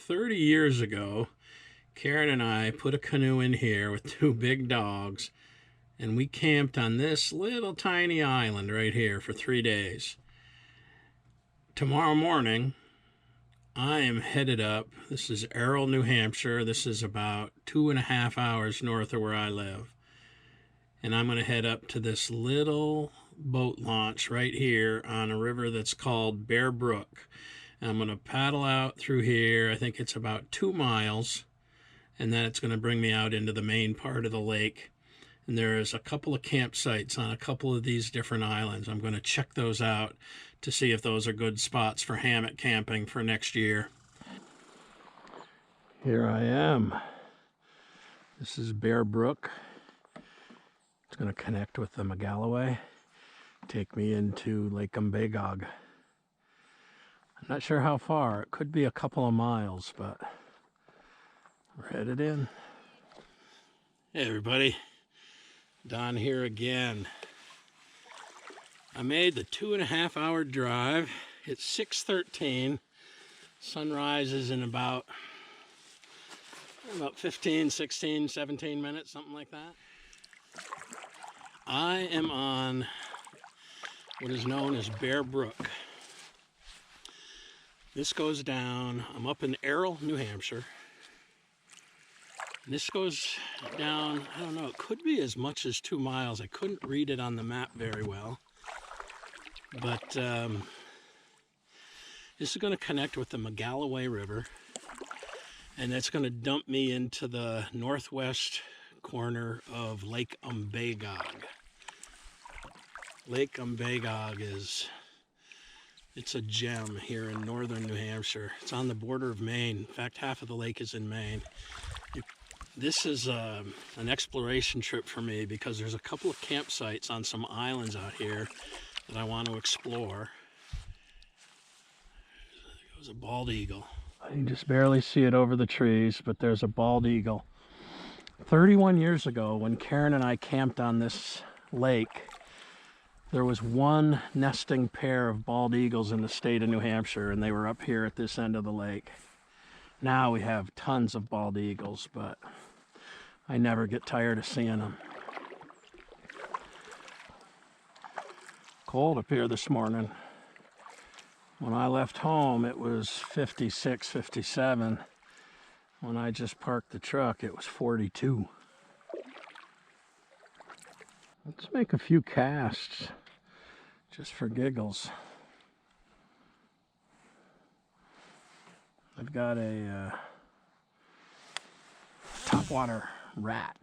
30 years ago, Karen and I put a canoe in here with two big dogs, and we camped on this little tiny island right here for 3 days. Tomorrow morning, I am headed up. This is Errol, New Hampshire. This is about 2.5 hours north of where I live. And I'm going to head up to this little boat launch right here on a river that's called Bear Brook. And I'm going to paddle out through here. I think it's about 2 miles. And then it's going to bring me out into the main part of the lake. And there's a couple of campsites on a couple of these different islands. I'm going to check those out to see if those are good spots for hammock camping for next year. Here I am. This is Bear Brook. It's going to connect with the Magalloway, take me into Lake Umbagog. I'm not sure how far. It could be a couple of miles, but we're headed in. Hey everybody, Don here again. I made the 2.5 hour drive. It's 6:13. Sun rises in about 15, 16, 17 minutes, something like that. I am on what is known as Bear Brook. This goes down, I'm up in Errol, New Hampshire. This goes down, I don't know, it could be as much as 2 miles. I couldn't read it on the map very well. But this is going to connect with the Magalloway River. And that's going to dump me into the northwest corner of Lake Umbagog. Lake Umbagog it's a gem here in northern New Hampshire. It's on the border of Maine. In fact, half of the lake is in Maine. This is an exploration trip for me because there's a couple of campsites on some islands out here that I want to explore. There goes a bald eagle. I can just barely see it over the trees, but there's a bald eagle. 31 years ago, when Karen and I camped on this lake, there was one nesting pair of bald eagles in the state of New Hampshire, and they were up here at this end of the lake. Now we have tons of bald eagles, but I never get tired of seeing them. Cold up here this morning. When I left home, it was 56, 57. When I just parked the truck, it was 42. Let's make a few casts, just for giggles. I've got a topwater rat.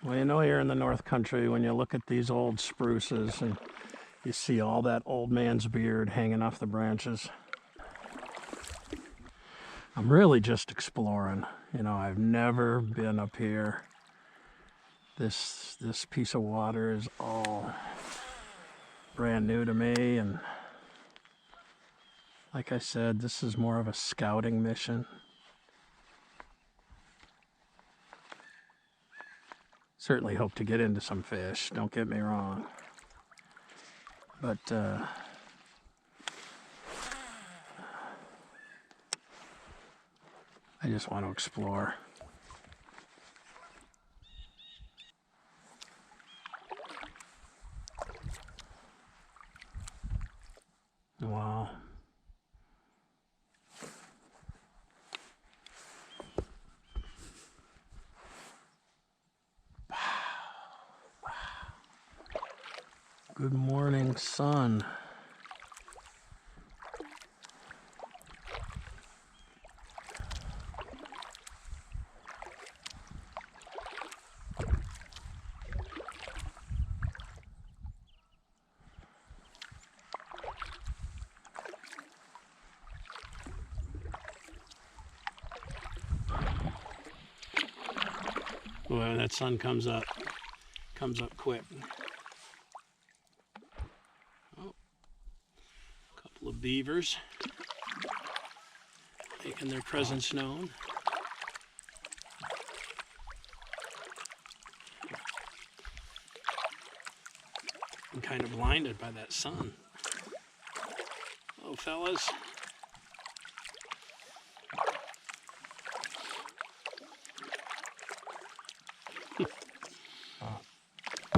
Well, you know, here in the North Country, when you look at these old spruces and you see all that old man's beard hanging off the branches. I'm really just exploring. You know, I've never been up here. This piece of water is all brand new to me, and like I said, this is more of a scouting mission. Certainly hope to get into some fish, don't get me wrong. But I just want to explore. Wow. Good morning, sun. Boy, that sun comes up quick. Oh, a couple of beavers making their presence known. kind of blinded by that sun. Hello, fellas.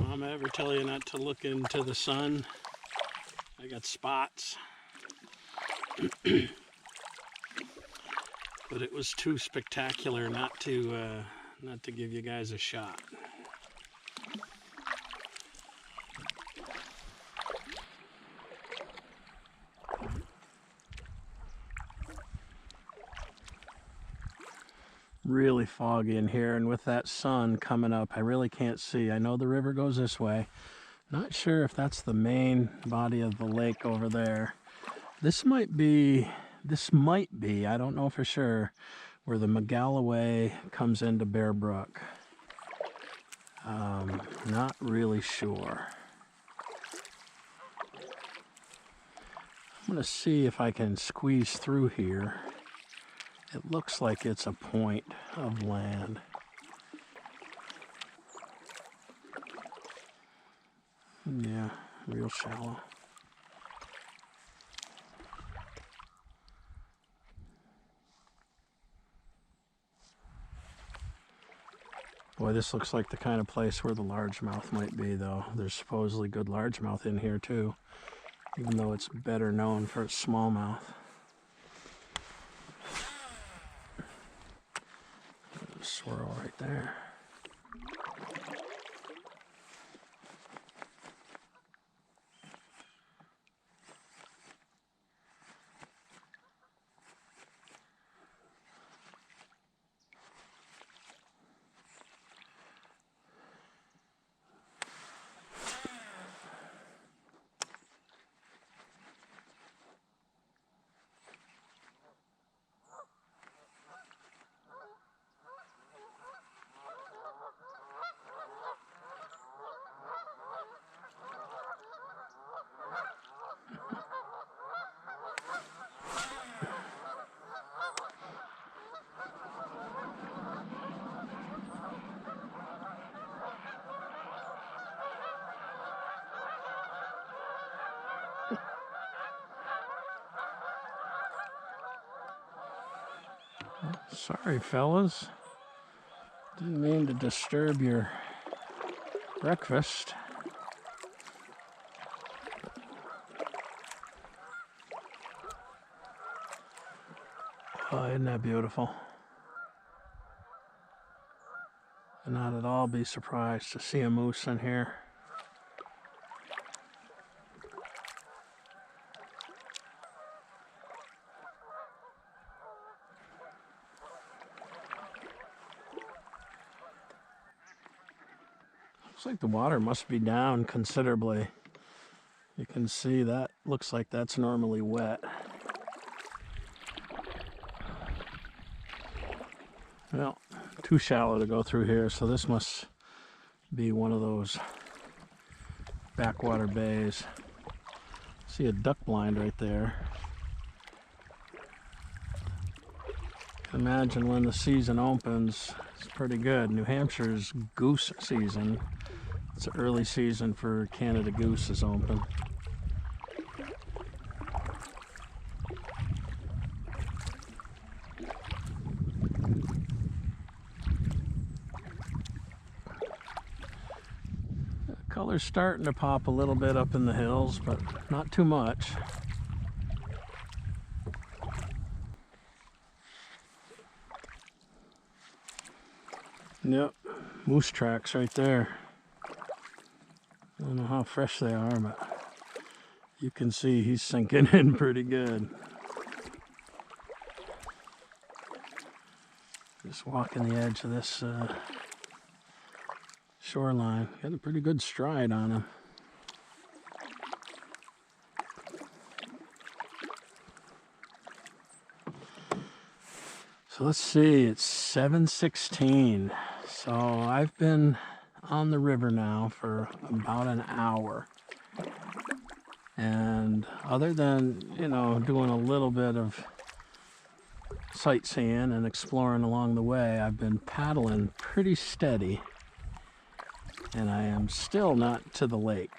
Mama ever tell you not to look into the sun? I got spots. But it was too spectacular not to give you guys a shot. Really foggy in here, and with that sun coming up, I really can't see. I know the river goes this way. Not sure if that's the main body of the lake over there. This might be, I don't know for sure, where the McGalloway comes into Bear Brook. Not really sure. I'm gonna see if I can squeeze through here. It looks like it's a point of land. Yeah, real shallow. Boy, this looks like the kind of place where the largemouth might be, though. There's supposedly good largemouth in here, too, even though it's better known for its smallmouth. Swirl right there. Sorry, fellas. Didn't mean to disturb your breakfast. Oh, isn't that beautiful? I'd not at all be surprised to see a moose in here. Looks like the water must be down considerably. You can see that looks like that's normally wet. Well, too shallow to go through here, so this must be one of those backwater bays. See a duck blind right there. Imagine when the season opens, it's pretty good. New Hampshire's goose season. It's an early season for Canada goose is open. The color's starting to pop a little bit up in the hills, but not too much. Yep, moose tracks right there. I don't know how fresh they are, but you can see he's sinking in pretty good. Just walking the edge of this shoreline. Got a pretty good stride on him. So let's see, it's 7:16. So I've been on the river now for about an hour. And other than, you know, doing a little bit of sightseeing and exploring along the way, I've been paddling pretty steady. And I am still not to the lake.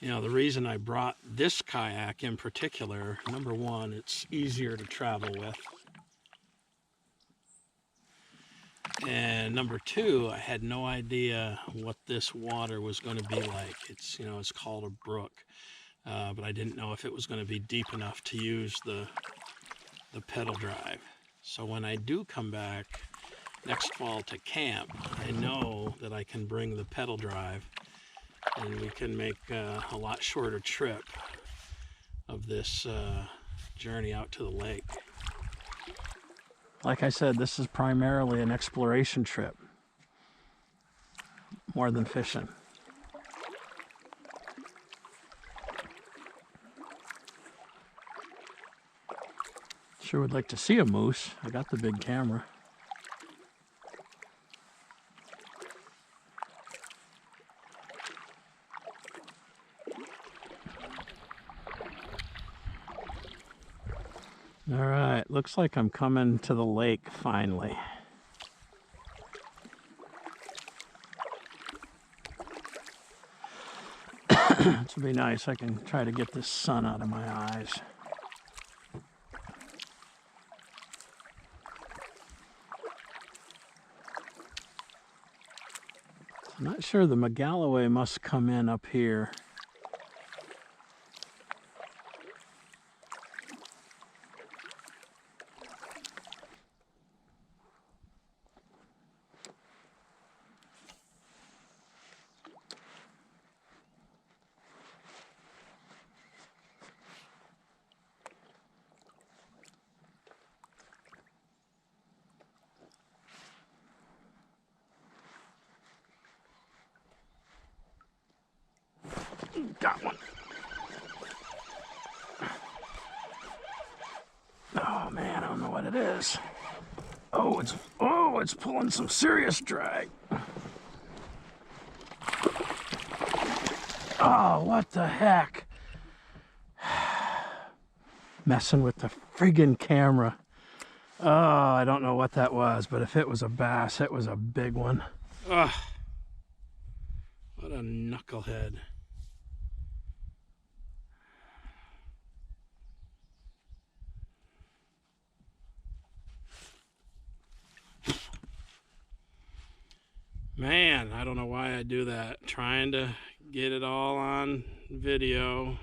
You know, the reason I brought this kayak in particular, number one, it's easier to travel with. And number two, I had no idea what this water was going to be like. It's, you know, it's called a brook, but I didn't know if it was going to be deep enough to use the pedal drive. So when I do come back next fall to camp, I know that I can bring the pedal drive and we can make a lot shorter trip of this journey out to the lake. Like I said, this is primarily an exploration trip, more than fishing. Sure would like to see a moose. I got the big camera. All right, looks like I'm coming to the lake finally. This will be nice. I can try to get this sun out of my eyes. I'm not sure, the Megalloway must come in up here. Got one. Oh man, I don't know what it is. Oh, it's pulling some serious drag. Oh, what the heck? Messing with the friggin' camera. Oh, I don't know what that was, but if it was a bass, it was a big one. Ugh. What a knucklehead. Man, I don't know why I do that. Trying to get it all on video.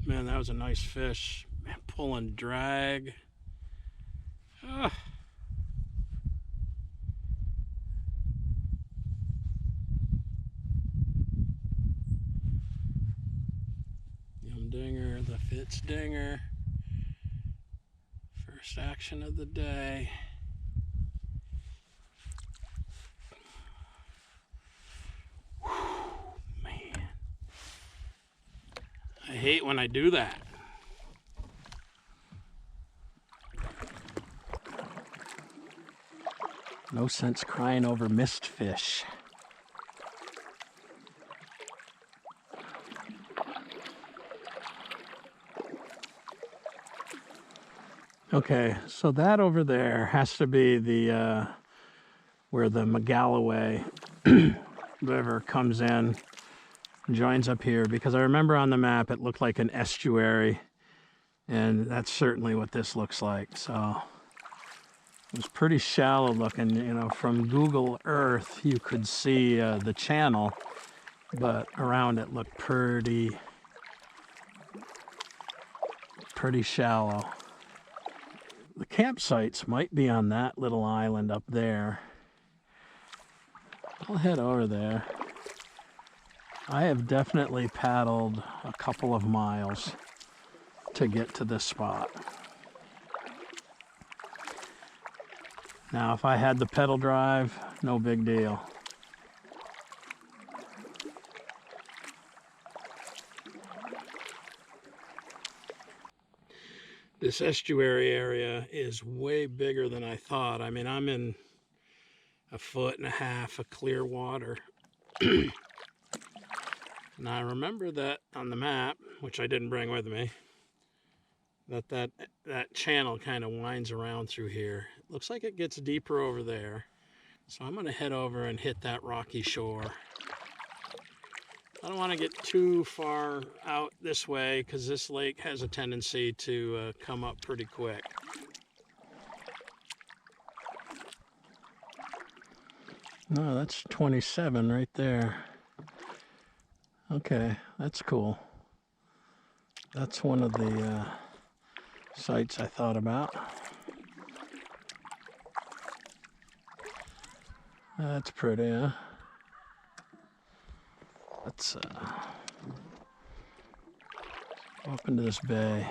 Man, that was a nice fish. Man, pulling drag. Ugh. Yum dinger, the Fitz dinger. First action of the day. I hate when I do that. No sense crying over missed fish. Okay, so that over there has to be the where the Megalloway River comes in. Joins up here, because I remember on the map it looked like an estuary, and that's certainly what this looks like. So it was pretty shallow looking, you know, from Google Earth you could see the channel, but around it looked pretty shallow. The campsites might be on that little island up there. I'll head over there. I have definitely paddled a couple of miles to get to this spot. Now, if I had the pedal drive, no big deal. This estuary area is way bigger than I thought. I mean, I'm in 1.5 feet of clear water. Now I remember that on the map, which I didn't bring with me, that channel kind of winds around through here. It looks like it gets deeper over there. So I'm going to head over and hit that rocky shore I don't want to get too far out this way because this lake has a tendency to come up pretty quick. No, that's 27 right there. Okay, that's cool. That's one of the sites I thought about. That's pretty, huh? Let's up into this bay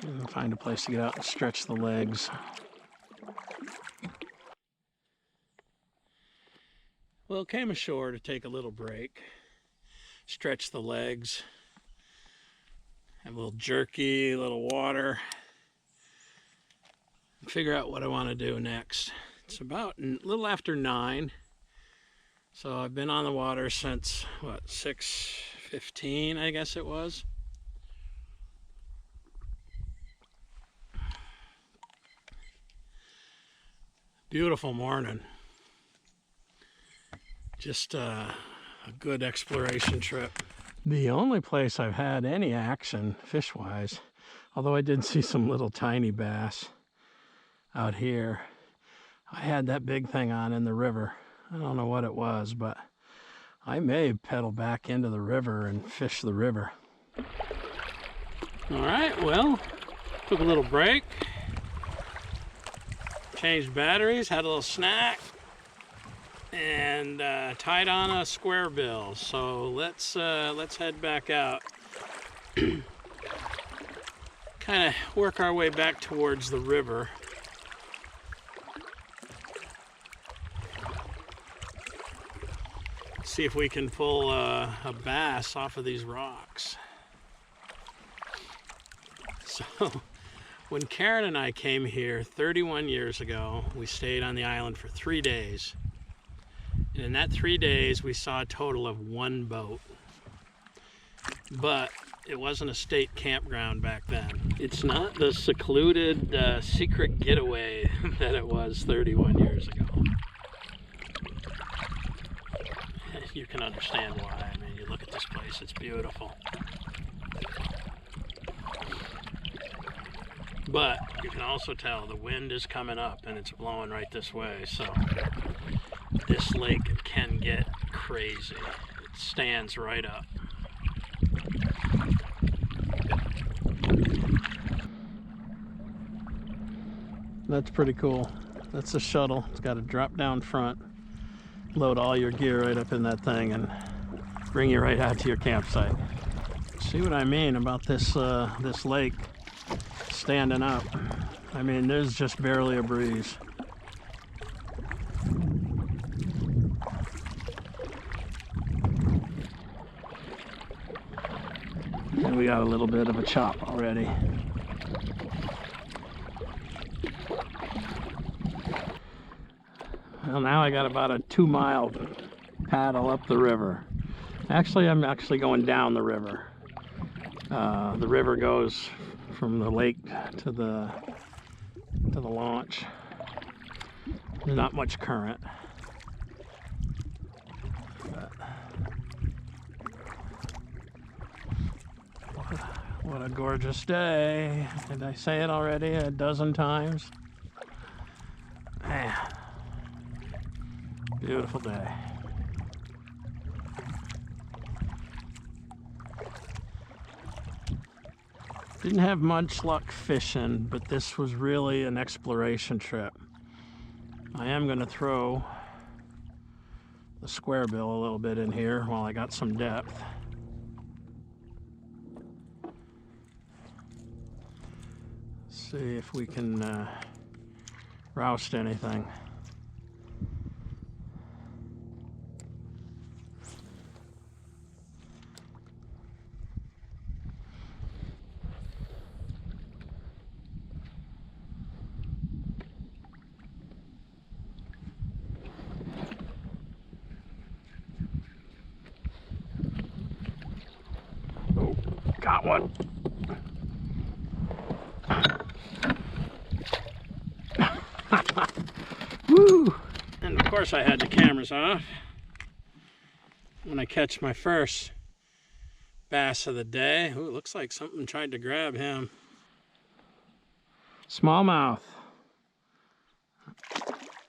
and find a place to get out and stretch the legs. Well, came ashore to take a little break, stretch the legs, have a little jerky, a little water, and figure out what I want to do next. It's about a little after 9. So I've been on the water since, what, 6:15, I guess it was. Beautiful morning. Just a good exploration trip. The only place I've had any action fish-wise, although I did see some little tiny bass out here, I had that big thing on in the river. I don't know what it was, but I may pedal back into the river and fish the river. All right, well, took a little break, changed batteries, had a little snack, and tied on a square bill. So let's head back out. Kind of work our way back towards the river. See if we can pull a bass off of these rocks. So when Karen and I came here 31 years ago, we stayed on the island for 3 days. And in that 3 days, we saw a total of 1 boat. But it wasn't a state campground back then. It's not the secluded secret getaway that it was 31 years ago. You can understand why. I mean, you look at this place, it's beautiful. But you can also tell the wind is coming up and it's blowing right this way, so this lake can get crazy. It stands right up. That's pretty cool. That's a shuttle. It's got a drop down front. Load all your gear right up in that thing and bring you right out to your campsite. See what I mean about this this lake standing up? I mean, there's just barely a breeze. And we got a little bit of a chop already. Well, now I got about a 2-mile paddle up the river. Actually, I'm actually going down the river. The river goes from the lake to the launch. There's not much current. But what a gorgeous day. Did I say it already a dozen times? Man. Beautiful day. Didn't have much luck fishing, but this was really an exploration trip. I am going to throw the square bill a little bit in here while I got some depth. See if we can roust anything. Got one. Woo! And of course I had the cameras off. when I catch my first bass of the day. Ooh, it looks like something tried to grab him. Smallmouth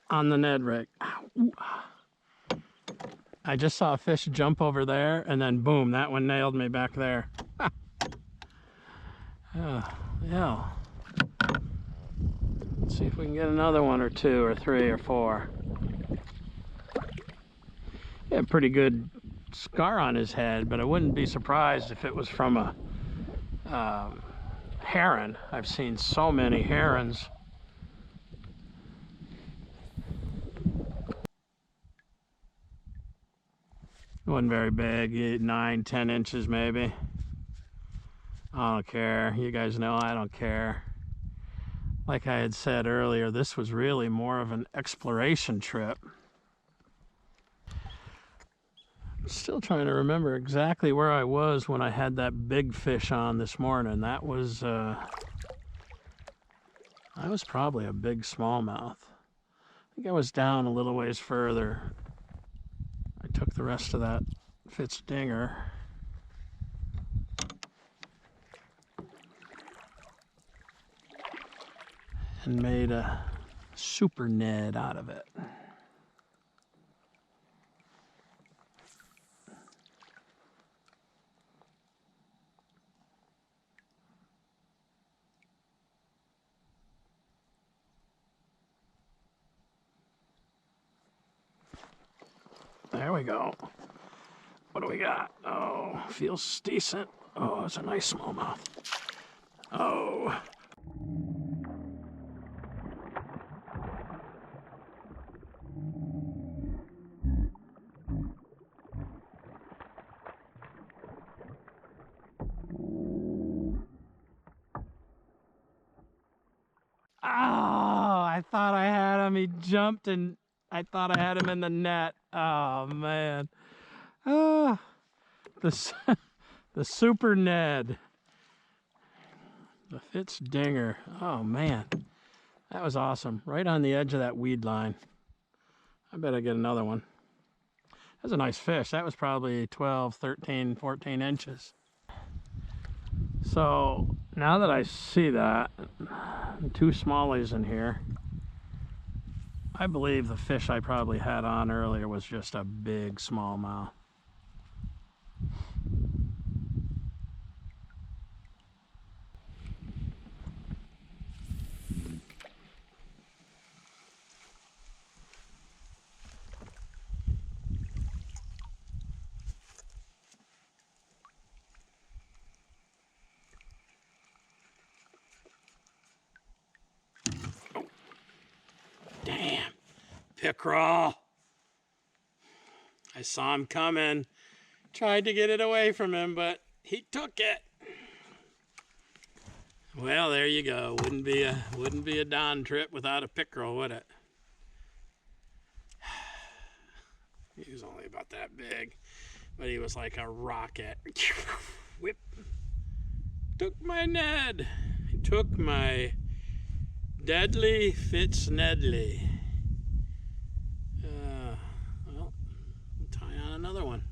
on the Ned rig. Ow. I just saw a fish jump over there, and then boom, that one nailed me back there. Yeah. Let's see if we can get another one or two or three or four. He had a pretty good scar on his head, but I wouldn't be surprised if it was from a heron. I've seen so many herons. It wasn't very big, 9, 10 inches maybe. I don't care. You guys know I don't care. Like I had said earlier, this was really more of an exploration trip. I'm still trying to remember exactly where I was when I had that big fish on this morning. That was probably a big smallmouth. I think I was down a little ways further. I took the rest of that Fitz dinger. And made a super Ned out of it. There we go. What do we got? Oh, feels decent. Oh, it's a nice smallmouth. Oh. I thought I had him. He jumped and I thought I had him in the net. Oh, man. Oh, the super Ned. The Fitz dinger. Oh, man. That was awesome. Right on the edge of that weed line. I bet I get another one. That's a nice fish. That was probably 12, 13, 14 inches. So now that I see that, 2 smallies in here, I believe the fish I probably had on earlier was just a big smallmouth. Damn, pickerel. I saw him coming. Tried to get it away from him, but he took it. Well, there you go. Wouldn't be a Don trip without a pickerel, would it? He was only about that big, but he was like a rocket. Whip. Took my Ned. He took my deadly Fitz Nedley. Well, I'll tie on another one.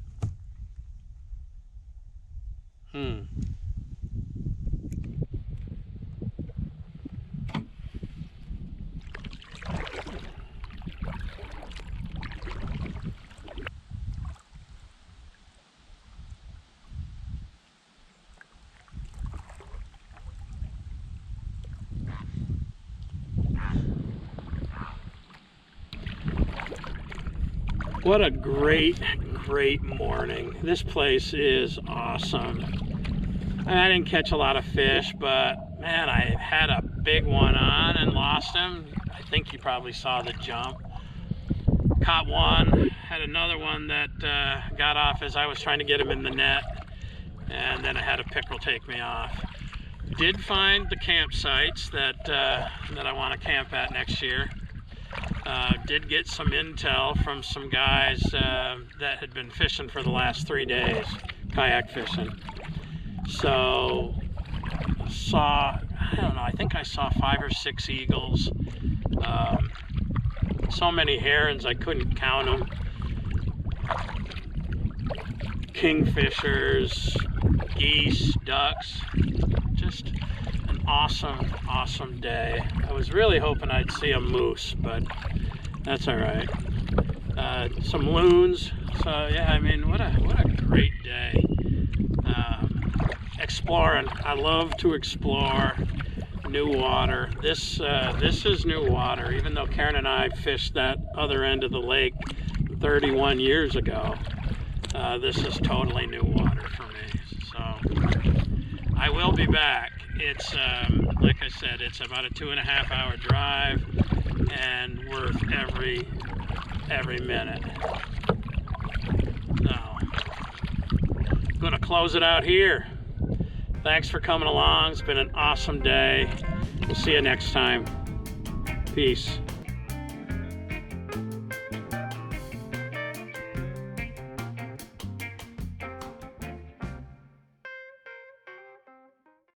What a great morning. This place is awesome. I didn't catch a lot of fish, but man, I had a big one on and lost him. I think you probably saw the jump. Caught one, had another one that got off as I was trying to get him in the net, and then I had a pickerel take me off. Did find the campsites that I want to camp at next year. Did get some intel from some guys that had been fishing for the last 3 days, kayak fishing. So saw, I don't know, I think I saw 5 or 6 eagles. So many herons I couldn't count them. kingfishers, geese, ducks. Just an awesome day. I was really hoping I'd see a moose, but that's all right. Some loons. So yeah, I mean, what a great day. Exploring. I love to explore new water. This is new water. Even though Karen and I fished that other end of the lake 31 years ago, this is totally new water for me. So I will be back. It's like I said, it's about a 2.5 hour drive and worth every minute. So I'm gonna close it out here. Thanks for coming along. It's been an awesome day. We'll see you next time. Peace.